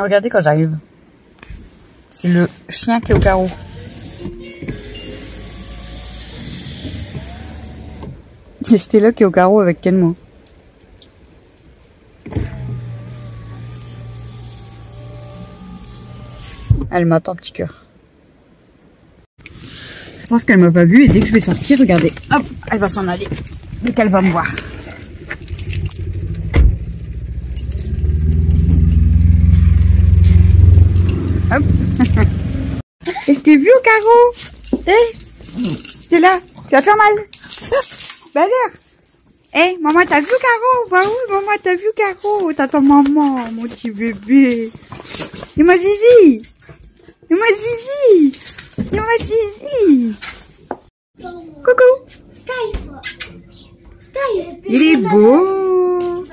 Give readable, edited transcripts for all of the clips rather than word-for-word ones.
Regardez quand j'arrive. C'est le chien qui est au carreau. C'est Stella qui est au carreau avec Kenmo. Elle m'attend, petit cœur. Je pense qu'elle m'a pas vu et dès que je vais sortir, regardez, hop, elle va s'en aller. Dès qu'elle va me voir. Hop. Et je t'ai vu au carreau. T'es là. Tu vas faire mal. Bah alors. Maman, t'as vu Caro? Bah oui, maman, t'as vu Caro? T'attends maman, mon petit bébé. Dis-moi zizi. Dis-moi zizi. Dis-moi zizi. Coucou. Il est beau.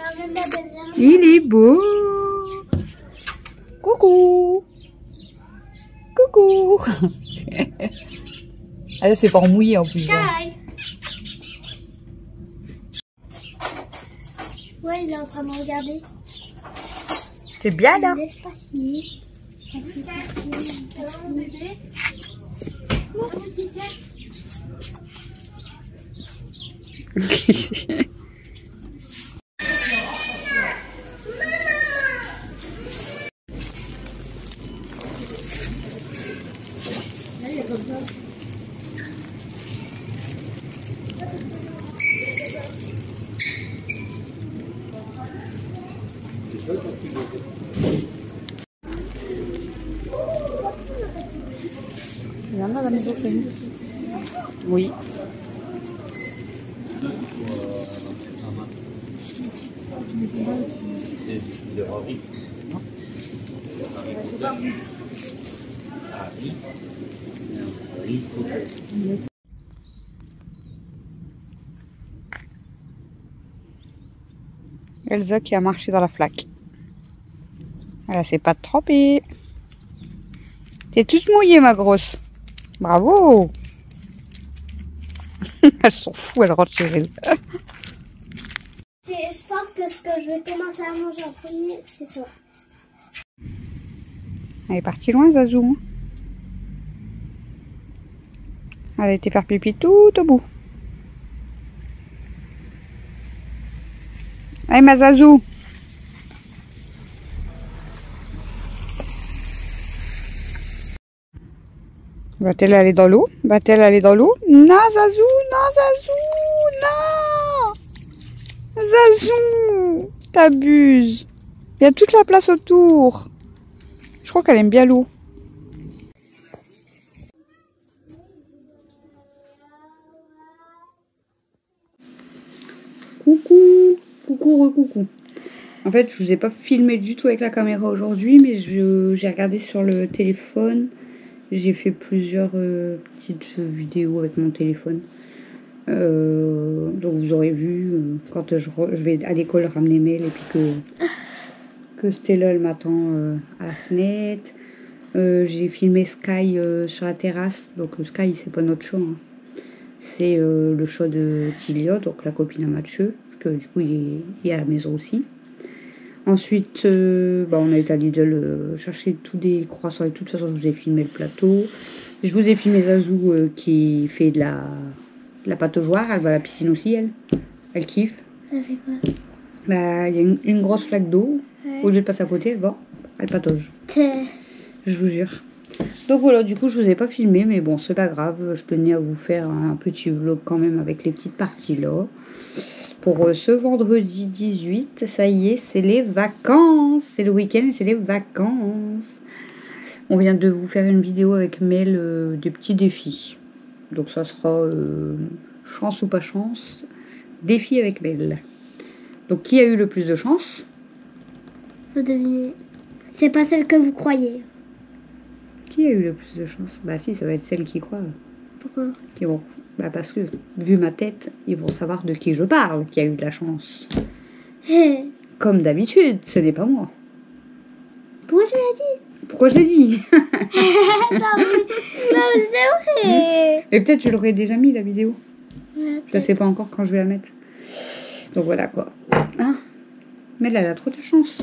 Il est beau. Coucou. Coucou. Ah, c'est pas mouillé en plus. Ouais, il est en train de me regarder. C'est bien là. Laisse passer. Il y en a à la maison chez nous. Oui. Elsa qui a marché dans la flaque. Elle s'est pas trempée. T'es toute mouillée, ma grosse. Bravo. Elles sont fous, elles rentrent chez elles. Je pense que ce que je vais commencer à manger en premier, c'est ça. Elle est partie loin, Zazou. Elle a été faire pipi tout au bout. Allez, ma Zazou. Va-t-elle aller dans l'eau? Va-t-elle aller dans l'eau? Non, Zazou, non, Zazou, non! Zazou, t'abuses. Il y a toute la place autour. Je crois qu'elle aime bien l'eau. Coucou, coucou, coucou. En fait, je vous ai pas filmé du tout avec la caméra aujourd'hui, mais j'ai regardé sur le téléphone. J'ai fait plusieurs petites vidéos avec mon téléphone. Donc vous aurez vu quand je vais à l'école ramener Mel et puis que Stella elle m'attend à la fenêtre. J'ai filmé Sky sur la terrasse. Donc Sky c'est pas notre chat, hein. C'est le chat de Tilia, donc la copine à Mathieu, parce que du coup il est à la maison aussi. Ensuite, on a été à Lidl chercher tous des croissants et tout. De toute façon, je vous ai filmé le plateau. Je vous ai filmé Zazou qui fait de la pataugeoire. Elle va à la piscine aussi, elle. Elle kiffe. Elle fait quoi? Bah, il y a une grosse flaque d'eau. Ouais. Au lieu de passer à côté, elle patauge. Je vous jure. Donc voilà, du coup, je vous ai pas filmé, mais bon, c'est pas grave. Je tenais à vous faire un petit vlog quand même avec les petites parties là. Pour ce vendredi 18, ça y est, c'est les vacances. C'est le week-end et c'est les vacances. On vient de vous faire une vidéo avec Mel des petits défis. Donc ça sera chance ou pas chance, défi avec Mel. Donc qui a eu le plus de chance? Faut deviner. C'est pas celle que vous croyez. Qui a eu le plus de chance? Bah si, ça va être celle qui croit. Pourquoi? Qui vont. Bah parce que, vu ma tête, ils vont savoir de qui je parle, qui a eu de la chance. Comme d'habitude, ce n'est pas moi. Pourquoi tu l'as dit? Pourquoi je l'ai dit? Non, mais c'est vrai. Mais peut-être je l'aurais déjà mis la vidéo. Ouais, je sais pas encore quand je vais la mettre. Donc voilà quoi. Hein? Mais elle a trop de chance.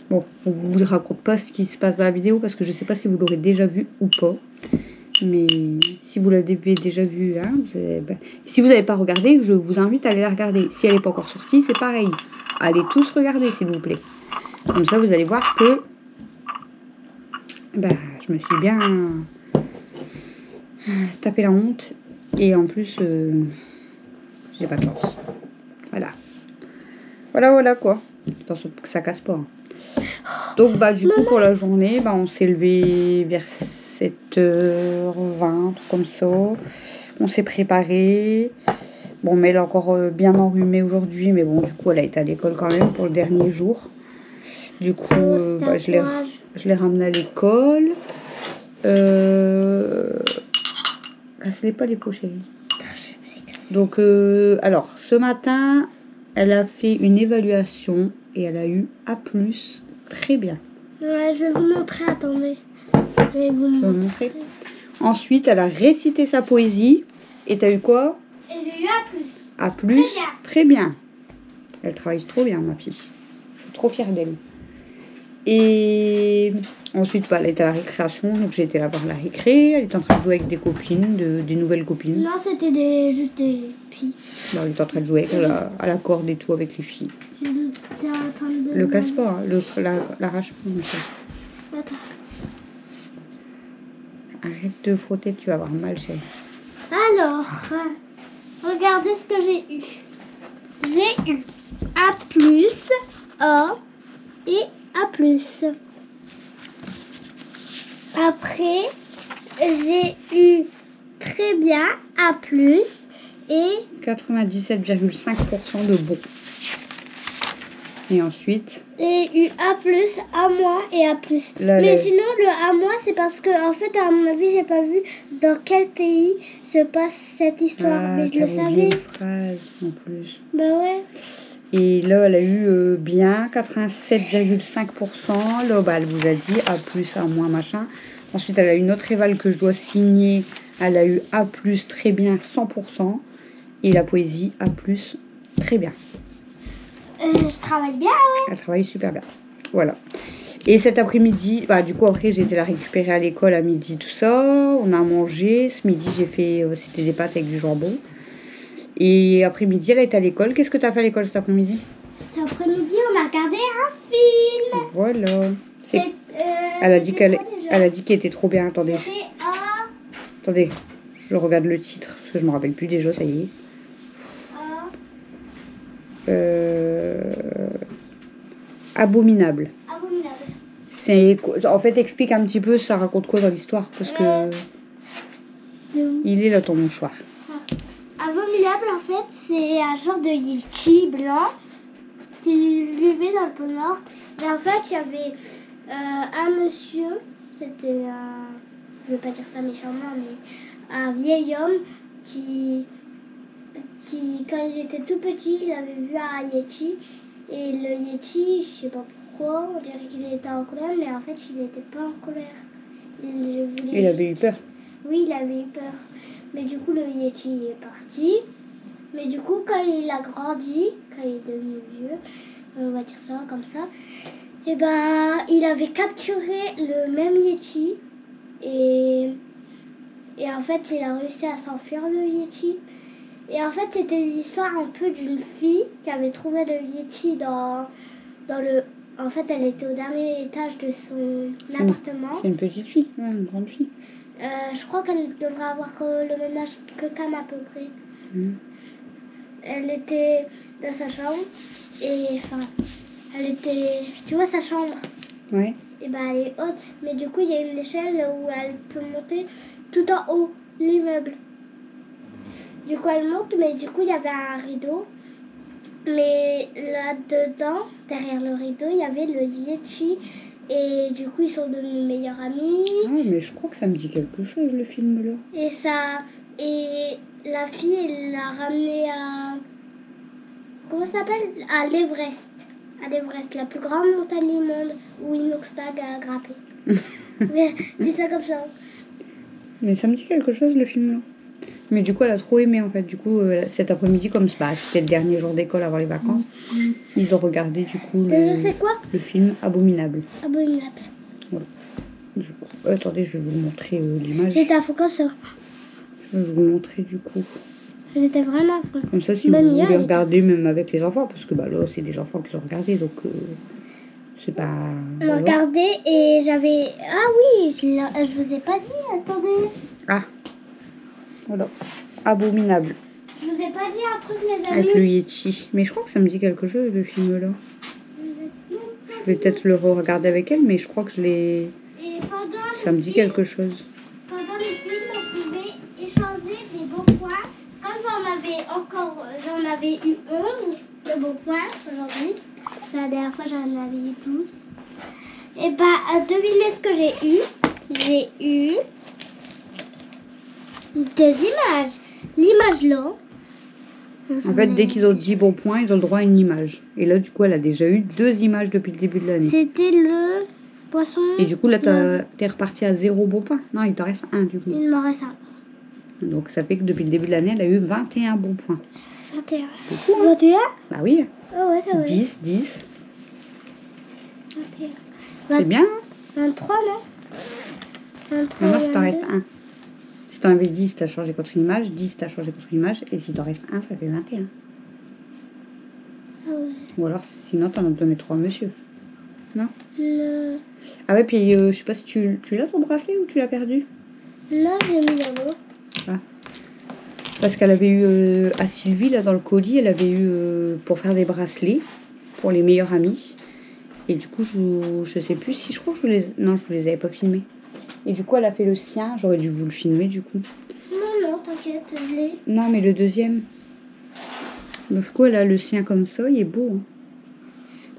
Bon, on vous raconte pas ce qui se passe dans la vidéo parce que je sais pas si vous l'aurez déjà vu ou pas. Mais si vous l'avez déjà vu, hein, si vous n'avez pas regardé, je vous invite à aller la regarder. Si elle n'est pas encore sortie, c'est pareil. Allez tous regarder, s'il vous plaît. Comme ça, vous allez voir que je me suis bien tapé la honte. Et en plus, j'ai pas de chance. Voilà. Voilà quoi. Attention que ça casse pas. Hein. Donc, du coup, pour la journée, on s'est levé vers 7h20, tout comme ça. On s'est préparé. Bon, mais elle est encore bien enrhumée aujourd'hui. Mais bon, du coup, elle a été à l'école quand même pour le dernier jour. Du coup, je l'ai ramenée à l'école. Casse-les pas les pots, chérie. Donc, alors, ce matin, elle a fait une évaluation et elle a eu A+, très bien. Ouais, je vais vous montrer, attendez. Je vais vous montrer. Ensuite, elle a récité sa poésie. Et t'as eu quoi? Et j'ai eu A+. A+, très bien. Elle travaille trop bien, ma fille. Je suis trop fière d'elle. Et ensuite, elle était à la récréation, donc j'ai été là voir la récré. Elle était en train de jouer avec des copines, des nouvelles copines. Non, c'était juste des filles. Elle était en train de jouer à la corde et tout avec les filles. J'étais en train de... Le casse pas, hein, l'arrache pas, Michel. Attends. Arrête de frotter, tu vas avoir mal, chérie. Alors, regardez ce que j'ai eu. J'ai eu A+, A et A+. Après, j'ai eu très bien A+, et 97,5% de bon. Et ensuite et eu A+, A- et A+. Mais sinon, le A-, c'est parce que, en fait, à mon avis, j'ai pas vu dans quel pays se passe cette histoire. Mais je le savais. Phrase en plus. Bah ouais. Et là, elle a eu bien 87,5%. Là, elle vous a dit A+, A-, machin. Ensuite, elle a une autre éval que je dois signer. Elle a eu A+, très bien, 100%. Et la poésie, A+, très bien. Je travaille bien, ouais. Elle travaille super bien. Voilà. Et cet après-midi, du coup, après, j'ai été la récupérer à l'école à midi, tout ça. On a mangé. Ce midi, j'ai fait, c'était des pâtes avec du jambon. Et après-midi, elle a été à l'école. Qu'est-ce que tu as fait à l'école cet après-midi? Cet après-midi, on a regardé un film. Voilà. Elle a dit qu'elle était trop bien. Attendez. Attendez, je regarde le titre, parce que je me rappelle plus déjà, ça y est. Abominable. En fait, explique un petit peu, ça raconte quoi dans l'histoire, parce que il est là ton mouchoir. Abominable, en fait, c'est un genre de yeti blanc qui vivait dans le pôle Nord. Et en fait, il y avait un monsieur, c'était un, je vais pas dire ça méchamment, mais un vieil homme qui, quand il était tout petit, il avait vu un yeti. Et le yeti, je sais pas pourquoi, on dirait qu'il était en colère, mais en fait, il n'était pas en colère. Il avait eu peur. Oui, il avait eu peur. Mais du coup, le yeti est parti. Mais du coup, quand il a grandi, quand il est devenu vieux, on va dire ça comme ça, et il avait capturé le même yeti. Et en fait, il a réussi à s'enfuir, le yeti. Et en fait, c'était l'histoire un peu d'une fille qui avait trouvé le yeti dans le... En fait, elle était au dernier étage de son appartement. C'est une petite fille, une grande fille. Je crois qu'elle devrait avoir le même âge que Cam à peu près. Elle était dans sa chambre et elle était... Tu vois sa chambre? Ouais. Et elle est haute, mais du coup il y a une échelle où elle peut monter tout en haut, l'immeuble. Du coup elle monte, mais du coup il y avait un rideau. Mais là-dedans, derrière le rideau, il y avait le yeti. Et du coup, ils sont devenus meilleurs amis. Ah, mais je crois que ça me dit quelque chose, le film-là. Et la fille, elle l'a ramené à... Comment ça s'appelle? À l'Everest. À l'Everest, la plus grande montagne du monde où Inoxtag a grimpé. Mais dis ça comme ça. Mais ça me dit quelque chose, le film-là. Mais du coup, elle a trop aimé en fait. Du coup, cet après-midi, comme c'était le dernier jour d'école avant les vacances, ils ont regardé du coup le film Abominable. Abominable. Voilà. Du coup, attendez, je vais vous montrer l'image. J'étais à fond comme ça. Je vais vous montrer du coup. J'étais vraiment à fond. Comme ça, si vous voulez regarder même avec les enfants, parce que bah, là, c'est des enfants qui ont regardé, donc c'est pas... On a regardé et j'avais... Ah oui, je vous ai pas dit, attendez. Ah, voilà. Abominable. Je vous ai pas dit un truc, les amis. Avec le Yeti. Mais je crois que ça me dit quelque chose, le film-là. Je vais peut-être le regarder avec elle, mais je crois que je l'ai... Ça me dit quelque chose. Pendant le film, on pouvait échanger des bons points. Comme j'en avais eu 11 de bons points aujourd'hui. La dernière fois, j'en avais eu 12. Et bah, devinez ce que j'ai eu. J'ai eu 2 images. L'image là. En fait, dès qu'ils ont 10 bons points, ils ont le droit à une image. Et là, du coup, elle a déjà eu 2 images depuis le début de l'année. C'était le poisson. Et du coup, là, t'es reparti à 0 bons points. Non, il t'en reste 1 du coup. Il m'en reste 1. Donc, ça fait que depuis le début de l'année, elle a eu 21 bons points. 21. C'est cool, hein? 21 Bah oui. Oh ouais, c'est vrai. 10, 10. 21. C'est bien, hein? 23, non 23. Non, si t'en restes 1. Si t'en avais 10, t'as changé contre une image. 10, t'as changé contre une image. Et si t'en restes 1, ça fait 21. Ah ouais. Ou alors, sinon, t'en as donné 3 monsieur. Non? Non. Ah ouais, puis je sais pas si tu l'as ton bracelet ou tu l'as perdu? Non, j'ai mis là-bas. Ah. Parce qu'elle avait eu à Sylvie, là, dans le colis, elle avait eu pour faire des bracelets pour les meilleurs amis. Et du coup, je sais plus si je crois que je vous les avais pas filmés. Et du coup, elle a fait le sien. J'aurais dû vous le filmer, du coup. Non, t'inquiète, je l'ai. Non, mais le deuxième. Du coup, elle a le sien comme ça, il est beau. Hein.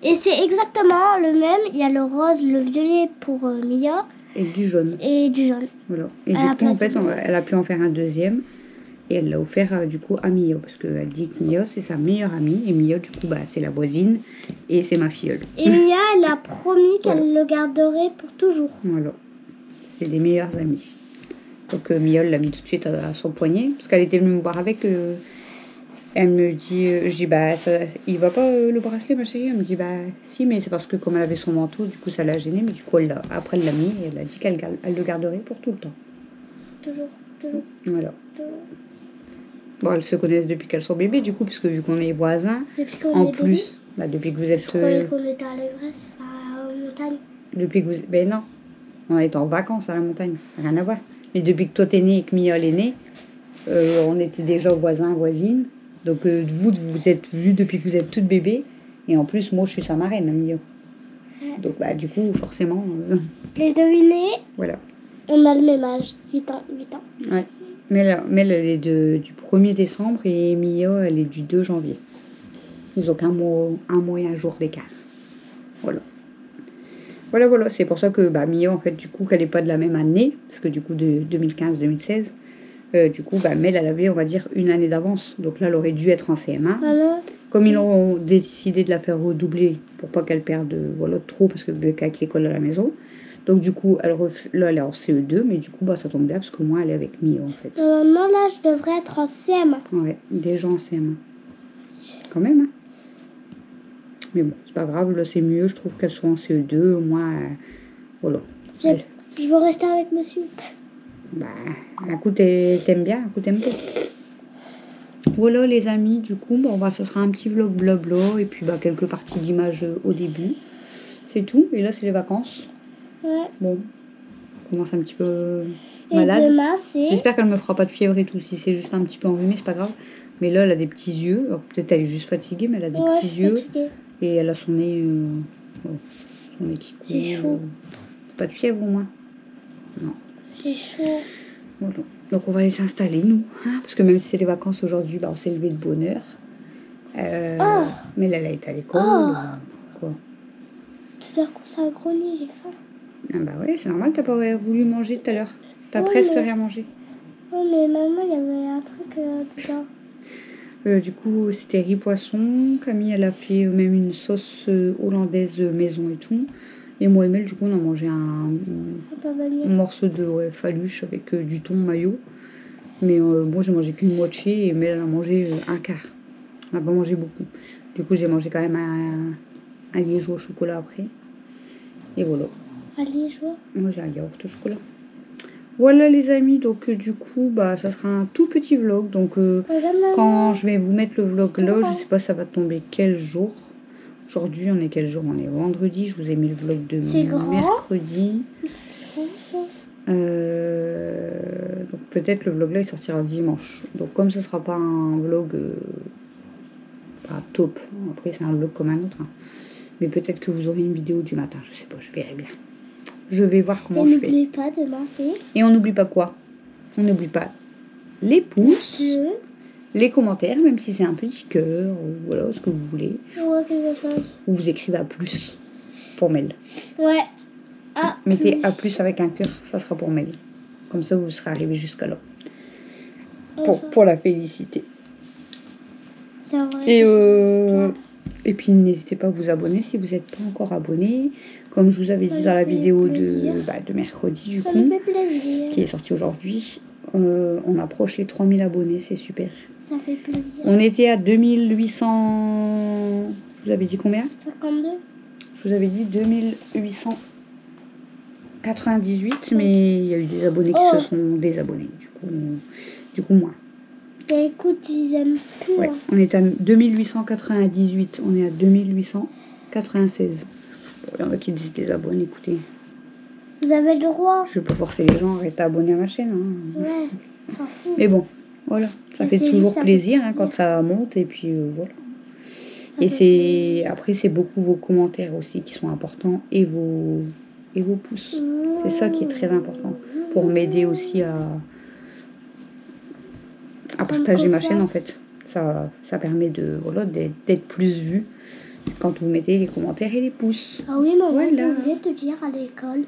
Et c'est exactement le même. Il y a le rose, le violet pour Mia. Et du jaune. Et du jaune. Voilà. Et du coup, en fait, elle a pu en faire un deuxième. Et elle l'a offert du coup à Mia. Parce qu'elle dit que Mia, c'est sa meilleure amie. Et Mia, du coup, bah, c'est la voisine. Et c'est ma filleule. Et Mia, elle a promis qu'elle le garderait pour toujours. Voilà. C'est des meilleures amies. Donc Mia l'a mis tout de suite à son poignet. Parce qu'elle était venue me voir avec... elle me dit... je dis, bah, ça, il va pas le bracelet, ma chérie? Elle me dit, bah, si, mais c'est parce que comme elle avait son manteau, du coup, ça l'a gênée. Mais du coup, après, elle l'a mis et elle a dit qu'elle le garderait pour tout le temps. Toujours, toujours. Voilà. Toujours. Bon, elles se connaissent depuis qu'elles sont bébés, du coup, puisque vu qu'on est voisins, en plus, bah, depuis que vous êtes... Je croyais qu'on était à l'Everest, à la montagne. Depuis que vous... Ben non, on est en vacances à la montagne, rien à voir. Mais depuis que toi t'es né et que Mia est née, on était déjà voisins, voisines. Donc vous êtes vus depuis que vous êtes toutes bébés. Et en plus, moi, je suis sa marraine, Mia. Donc, bah, du coup, forcément... Les devinez, voilà. On a le même âge, 8 ans. 8 ans. Ouais. Mais elle est du 1er décembre et Mia, elle est du 2 janvier. Ils ont qu'un mois et un jour d'écart. Voilà. Voilà. C'est pour ça que bah, Mia, en fait, du coup, qu'elle n'est pas de la même année, parce que du coup, de 2015-2016, du coup, bah, Mel, elle avait, on va dire, une année d'avance. Donc là, elle aurait dû être en CM1. Alors, Comme ils ont décidé de la faire redoubler pour pas qu'elle perde trop, parce que avec l'école à la maison. Donc du coup, là, elle est en CE2, mais du coup, bah, ça tombe bien, parce que moi, elle est avec Mia, en fait. normalement, là, je devrais être en CM1. Ouais, déjà en CM1. Quand même, hein. Mais bon, c'est pas grave, là, c'est mieux, je trouve qu'elles sont en CE2, au moins, voilà. Je veux rester avec monsieur. Bah, un coup, t'aimes bien, un coup, t'aimes pas. Voilà, les amis, du coup, bon, bah, ce sera un petit vlog blabla, et puis, bah, quelques parties d'images au début. C'est tout, et là, c'est les vacances. Ouais. Bon, on commence un petit peu malade. Et demain, c'est... J'espère qu'elle me fera pas de fièvre et tout. Si c'est juste un petit peu enrhumé, c'est pas grave. Mais là, elle a des petits yeux. Alors, peut-être elle est juste fatiguée, mais elle a des petits yeux. Fatiguée. Et elle a son nez, son nez qui coule. J'ai chaud. Pas de fièvre au moins? Non. J'ai chaud. Voilà. Donc on va aller s'installer, nous. Hein, parce que même si c'est les vacances aujourd'hui, bah, on s'est levé de bonne heure. Mais là, elle a été à l'école. Quoi? Tout à coup, ça a grogné, j'ai faim. Ah bah ouais, c'est normal, t'as pas voulu manger tout à l'heure. T'as presque rien mangé. Oh, mais maman, il y avait un truc dedans. Du coup, c'était riz poisson. Camille, elle a fait même une sauce hollandaise maison et tout. Et moi et Mel, du coup, on a mangé un morceau de faluche avec du thon mayo. Mais bon, j'ai mangé qu'une moitié, mais elle a mangé un quart. On n'a pas mangé beaucoup. Du coup, j'ai mangé quand même un liégeois au chocolat après. Et voilà. Un liégeois? Moi, j'ai un yaourt au chocolat. Voilà les amis, donc du coup, bah, ça sera un tout petit vlog. Donc quand je vais vous mettre le vlog là, je sais pas ça va tomber quel jour. Aujourd'hui, on est quel jour? On est vendredi. Je vous ai mis le vlog de mercredi. Donc peut-être le vlog là il sortira dimanche. Donc comme ce sera pas un vlog pas top, après c'est un vlog comme un autre. Hein. Mais peut-être que vous aurez une vidéo du matin, je sais pas, je verrai bien. Je vais voir comment je fais. Et n'oublie pas de lancer. Et on n'oublie pas quoi? On n'oublie pas les pouces, les commentaires, même si c'est un petit cœur, ou voilà, ce que vous voulez. Ouais, quelque chose. Ou vous écrivez à plus pour Mel. Ouais. A+. Mettez à plus avec un cœur, ça sera pour Mel. Comme ça, vous serez arrivé jusqu'à là. Pour la féliciter. C'est vrai. Et puis, n'hésitez pas à vous abonner si vous n'êtes pas encore abonné. Comme je vous avais dit dans la vidéo de mercredi, du coup, qui est sortie aujourd'hui. On approche les 3000 abonnés, c'est super. Ça fait plaisir. On était à 2800... Je vous avais dit combien? 52. Je vous avais dit 2898, mais il y a eu des abonnés qui se sont désabonnés. Du coup moins. Bah écoute, ils aiment plus. Ouais, on est à 2898, on est à 2896. Il y en a qui disent désabonnés, écoutez. Vous avez le droit. Je vais pas forcer les gens à rester abonnés à ma chaîne. Hein. Ouais, on s'en fout. Mais bon, voilà. Ça fait toujours plaisir hein, quand ça monte et puis voilà. Et c'est après c'est beaucoup vos commentaires aussi qui sont importants et vos pouces. C'est ça qui est très important pour m'aider aussi à partager ma chaîne en fait. Ça permet de voilà d'être plus vu quand vous mettez les commentaires et les pouces. Ah oui, maman, voilà. je voulais te dire à l'école.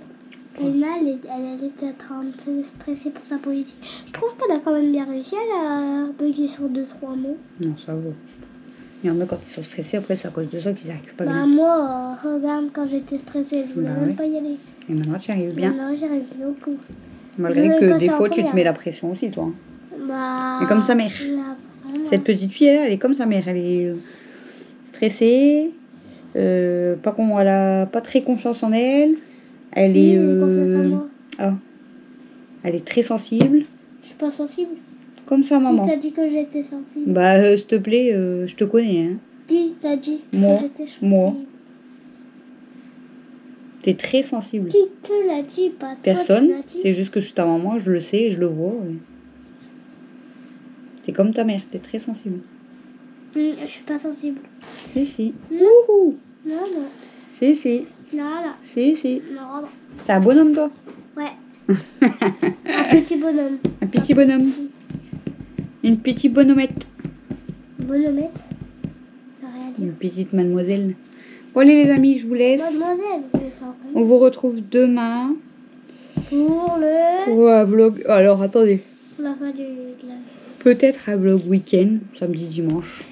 Léna, elle était en train de se stresser pour sa politique. Je trouve qu'elle a quand même bien réussi à bugger sur 2-3 mots. Non, ça va. Il y en a quand ils sont stressés, après c'est à cause de ça qu'ils n'arrivent pas bien. Moi, regarde, quand j'étais stressée, je voulais même pas y aller. Et maintenant tu arrives bien. Maintenant j'y arrive beaucoup. Malgré que des fois tu te mets la pression aussi toi. Bah, mais comme sa mère. Cette petite fille elle est comme sa mère. Elle est stressée, elle a pas très confiance en elle. Elle est elle est très sensible. Je suis pas sensible. Comme ça maman. Qui t'a dit que j'étais sensible? Bah s'il te plaît, je te connais hein. Qui t'a dit moi, que j'étais sensible? Moi. T'es très sensible. Qui te l'a dit? Pas toi. Personne. C'est juste que je suis ta maman, je le sais et je le vois. Ouais. T'es comme ta mère, t'es très sensible. Je suis pas sensible. Si. Non. Non. Si. Non. Si. Non. T'es un bonhomme toi? Ouais. Un petit bonhomme. Un petit bonhomme. Une petite bonhommette. Bonhommette? Ça veut rien dire. Une petite mademoiselle. Bon allez les amis, je vous laisse. Mademoiselle. On vous retrouve demain. Pour un vlog. Alors attendez. La fin de la... Peut-être un vlog week-end, samedi, dimanche.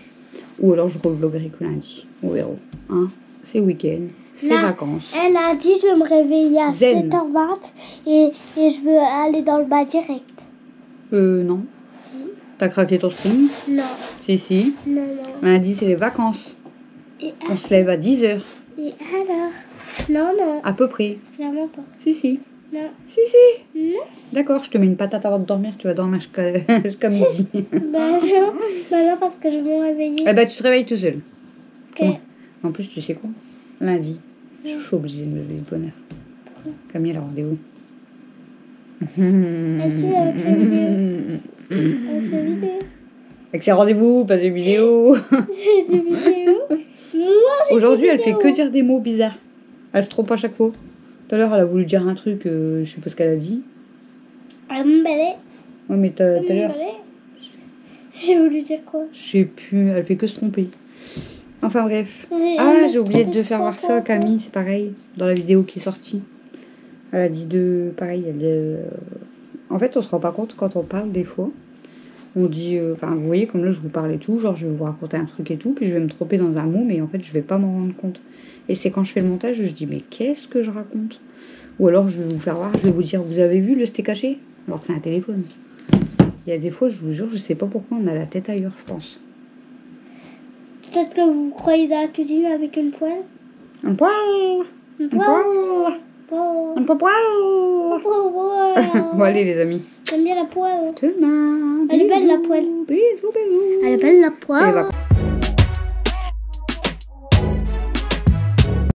Ou alors je revloguerai que lundi. On verra. Hein, c'est week-end. C'est vacances. Elle a dit je vais me réveiller à 7h20 et je veux aller dans le bas direct. Non. Si. T'as craqué ton stream? Non. Si. Non. Lundi c'est les vacances. On se lève à 10h. Et alors? Non. À peu près. Clairement pas. Si. Non. Si. Non. D'accord, je te mets une patate avant de dormir. Tu vas dormir jusqu'à midi. Bah non, parce que je vais me réveiller. Eh ben tu te réveilles tout seul. Ok. Ouais. En plus tu sais quoi? Lundi. Je suis obligée de me lever de bonne heure. Camille elle a rendez-vous. Est-ce avec sa vidéo? Avec sa vidéo. Avec ses rendez-vous, pas ses vidéos. J'ai des vidéos. Aujourd'hui, elle fait que dire des mots bizarres. Elle se trompe à chaque fois. Tout à l'heure, elle a voulu dire un truc, je sais pas ce qu'elle a dit. Elle m'emballait. Ouais, mais tout à l'heure. J'ai voulu dire quoi? Je sais plus, elle fait que se tromper. Enfin bref. J'ai oublié de faire voir ça, Camille, c'est pareil. Dans la vidéo qui est sortie. Elle a dit pareil, en fait, on se rend pas compte quand on parle des fois. On dit, vous voyez, comme là, je vous parle et tout, genre, je vais vous raconter un truc et tout, puis je vais me tromper dans un mot, mais en fait, je vais pas m'en rendre compte. Et c'est quand je fais le montage, je dis, mais qu'est-ce que je raconte? Ou alors, je vais vous faire voir, je vais vous dire, vous avez vu le steak haché? Alors que c'est un téléphone. Il y a des fois, je vous jure, je sais pas pourquoi on a la tête ailleurs, je pense. Peut-être que vous croyez dans la cuisine avec une poêle. Un poil. Une Un poêle. poil. Un poil. Bon, allez, les amis. J'aime bien la poêle. Demain. Elle est belle, la poêle. Bisous, bisous. Elle est belle, la C'est les poêle. vacances.